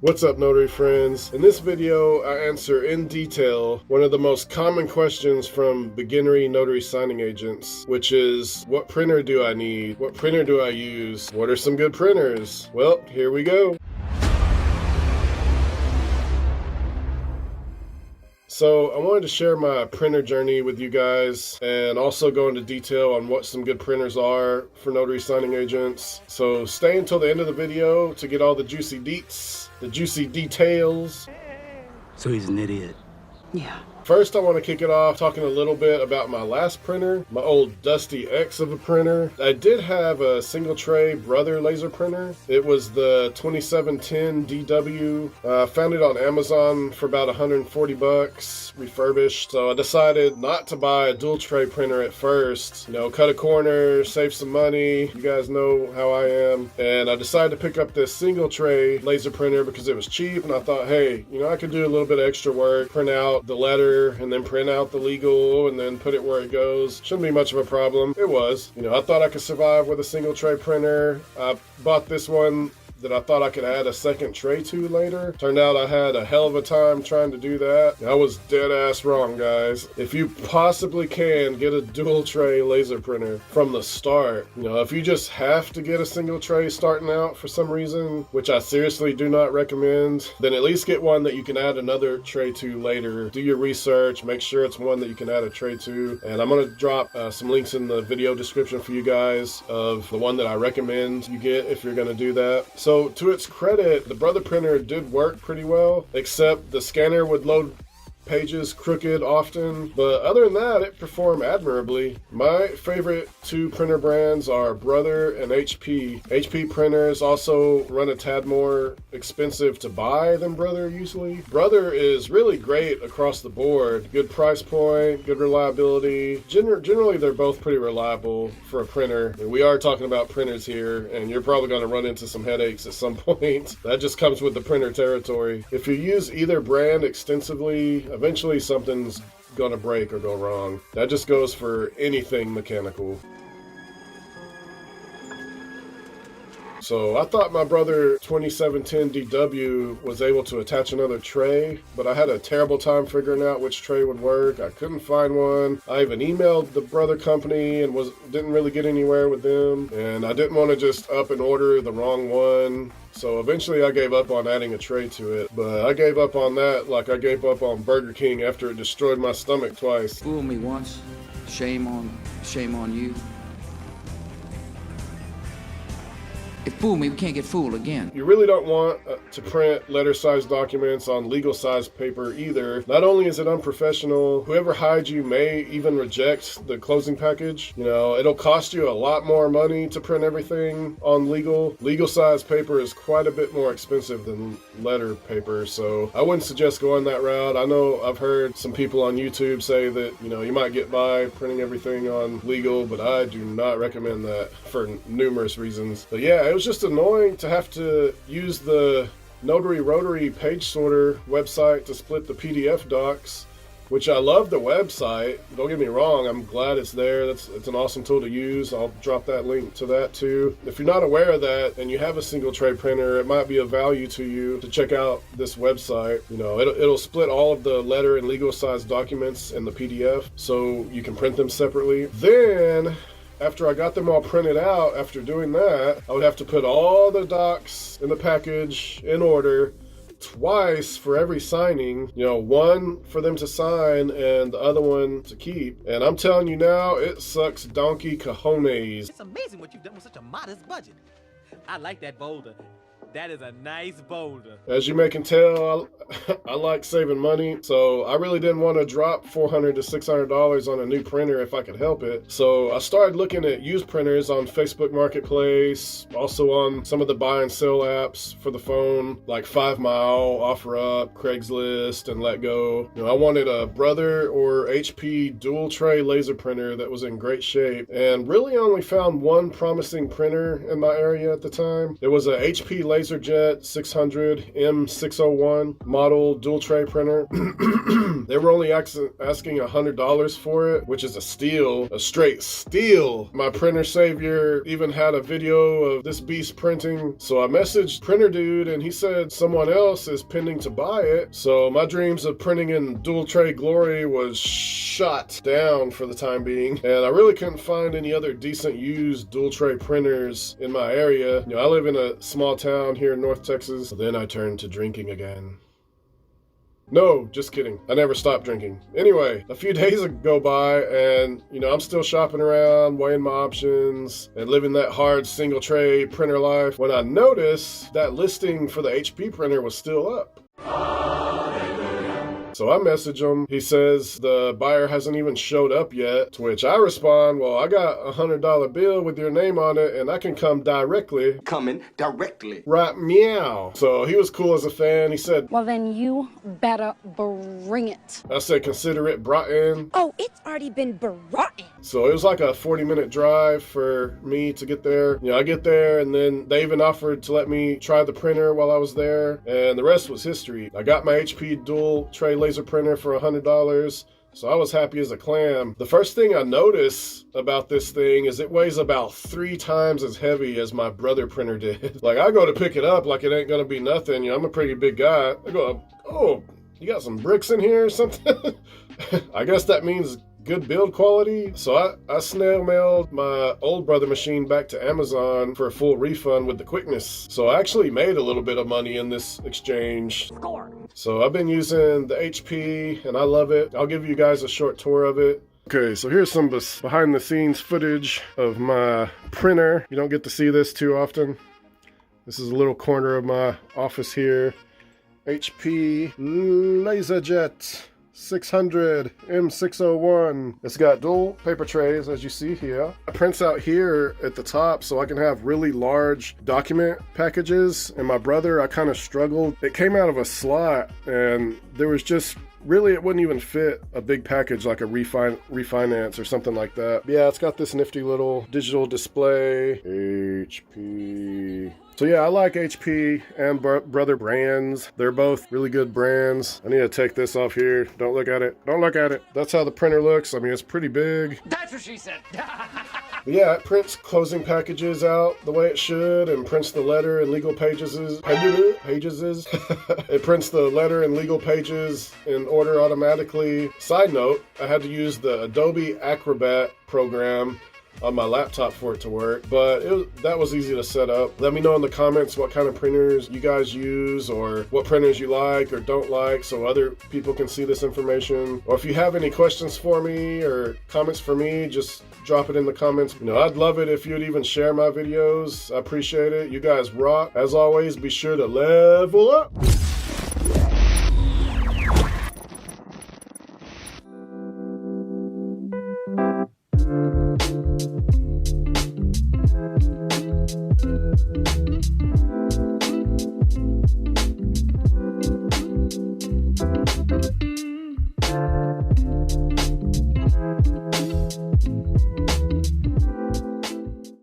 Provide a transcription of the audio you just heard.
What's up, Notary friends? In this video, I answer in detail one of the most common questions from beginnery notary signing agents, which is, what printer do I need? What printer do I use? What are some good printers? Well, here we go. So I wanted to share my printer journey with you guys and also go into detail on what some good printers are for notary signing agents. So stay until the end of the video to get all the juicy deets, the juicy details. So he's an idiot. Yeah. First, I want to kick it off talking a little bit about my last printer, my old Dusty X of a printer. I did have a single tray Brother laser printer. It was the 2710 DW. Found it on Amazon for about 140 bucks, refurbished. So I decided not to buy a dual tray printer at first. You know, cut a corner, save some money. You guys know how I am. And I decided to pick up this single tray laser printer because it was cheap. And I thought, hey, you know, I could do a little bit of extra work, print out the letter, and then print out the legal and then put it where it goes. Shouldn't be much of a problem. It was. You know, I thought I could survive with a single tray printer. I bought this one that I thought I could add a second tray to later. Turned out I had a hell of a time trying to do that. I was dead ass wrong, guys. If you possibly can, get a dual tray laser printer from the start. You know, if you just have to get a single tray starting out for some reason, which I seriously do not recommend, then at least get one that you can add another tray to later. Do your research, make sure it's one that you can add a tray to. And I'm gonna drop some links in the video description for you guys of the one that I recommend you get if you're gonna do that. So to its credit, the Brother printer did work pretty well, except the scanner would load pages crooked often, but other than that, it performed admirably. My favorite two printer brands are Brother and HP. HP printers also run a tad more expensive to buy than Brother usually. Brother is really great across the board. Good price point, good reliability. Generally, they're both pretty reliable for a printer. And we are talking about printers here, and you're probably going to run into some headaches at some point. That just comes with the printer territory. If you use either brand extensively, eventually something's gonna break or go wrong. That just goes for anything mechanical. So I thought my Brother 2710 DW was able to attach another tray, but I had a terrible time figuring out which tray would work. I couldn't find one. I even emailed the Brother company and didn't really get anywhere with them. And I didn't want to just up and order the wrong one. So eventually I gave up on adding a tray to it, but I gave up on that like I gave up on Burger King after it destroyed my stomach twice. Fool me once, shame on you. If fool me, we can't get fooled again. You really don't want to print letter-sized documents on legal-sized paper either. Not only is it unprofessional, whoever hired you may even reject the closing package. You know, it'll cost you a lot more money to print everything on legal. Legal-sized paper is quite a bit more expensive than letter paper, so I wouldn't suggest going that route. I know I've heard some people on YouTube say that, you know, you might get by printing everything on legal, but I do not recommend that for numerous reasons. But yeah, it was just annoying to have to use the Notary Rotary page sorter website to split the PDF docs, which I love the website. Don't get me wrong, I'm glad it's there. It's an awesome tool to use. I'll drop that link to that too. If you're not aware of that and you have a single tray printer, it might be of value to you to check out this website. You know, it'll split all of the letter and legal size documents in the PDF so you can print them separately. Then after I got them all printed out, after doing that, I would have to put all the docs in the package in order twice for every signing. You know, one for them to sign and the other one to keep. And I'm telling you now, it sucks donkey cojones. It's amazing what you've done with such a modest budget. I like that boulder. That is a nice boulder. As you may can tell, I like saving money, so I really didn't want to drop $400 to $600 on a new printer if I could help it. So I started looking at used printers on Facebook Marketplace, also on some of the buy and sell apps for the phone, like 5 Mile, OfferUp, Craigslist, and Let Go. You know, I wanted a Brother or HP dual tray laser printer that was in great shape, and really only found one promising printer in my area at the time. It was a HP laser LaserJet 600 M601 model dual tray printer. They were only asking $100 for it, which is a steal, a straight steal. My printer savior even had a video of this beast printing. So I messaged printer dude and he said someone else is pending to buy it. So my dreams of printing in dual tray glory was shot down for the time being. And I really couldn't find any other decent used dual tray printers in my area. You know, I live in a small town here in North Texas. So then I turned to drinking again. No, just kidding. I never stopped drinking. Anyway, a few days go by and, you know, I'm still shopping around, weighing my options and living that hard single tray printer life when I noticed that listing for the HP printer was still up. So I message him. He says the buyer hasn't even showed up yet, to which I respond, well, I got a $100 bill with your name on it and I can come directly. Coming directly. Right, meow. So he was cool as a fan. He said, well, then you better bring it. I said, consider it brought in. Oh, it's already been brought in. So it was like a 40-minute drive for me to get there. You know, I get there and then they even offered to let me try the printer while I was there. And the rest was history. I got my HP dual tray laser printer for $100. So I was happy as a clam. The first thing I noticed about this thing is it weighs about 3 times as heavy as my brother printer did. Like I go to pick it up like it ain't gonna be nothing. You know, I'm a pretty big guy. I go, oh, you got some bricks in here or something? I guess that means good build quality. So I snail mailed my old brother machine back to Amazon for a full refund with the quickness. So I actually made a little bit of money in this exchange. Score. So I've been using the HP and I love it. I'll give you guys a short tour of it. Okay, so here's some behind the scenes footage of my printer. You don't get to see this too often. This is a little corner of my office here. HP LaserJet 600 M601. It's got dual paper trays as you see here. It prints out here at the top so I can have really large document packages. And my brother, I kind of struggled. It came out of a slot and there was just really, it wouldn't even fit a big package like a refinance or something like that. Yeah, it's got this nifty little digital display. HP. So yeah, I like HP and Brother brands. They're both really good brands. I need to take this off here. Don't look at it. Don't look at it. That's how the printer looks. I mean, it's pretty big. That's what she said. Yeah, it prints closing packages out the way it should and prints the letter and legal pages. It prints the letter and legal pages in order automatically. Side note, I had to use the Adobe Acrobat program on my laptop for it to work, but that was easy to set up. Let me know in the comments what kind of printers you guys use or what printers you like or don't like so other people can see this information. Or if you have any questions for me or comments for me, just drop it in the comments. You know, I'd love it if you'd even share my videos. I appreciate it. You guys rock. As always, be sure to level up.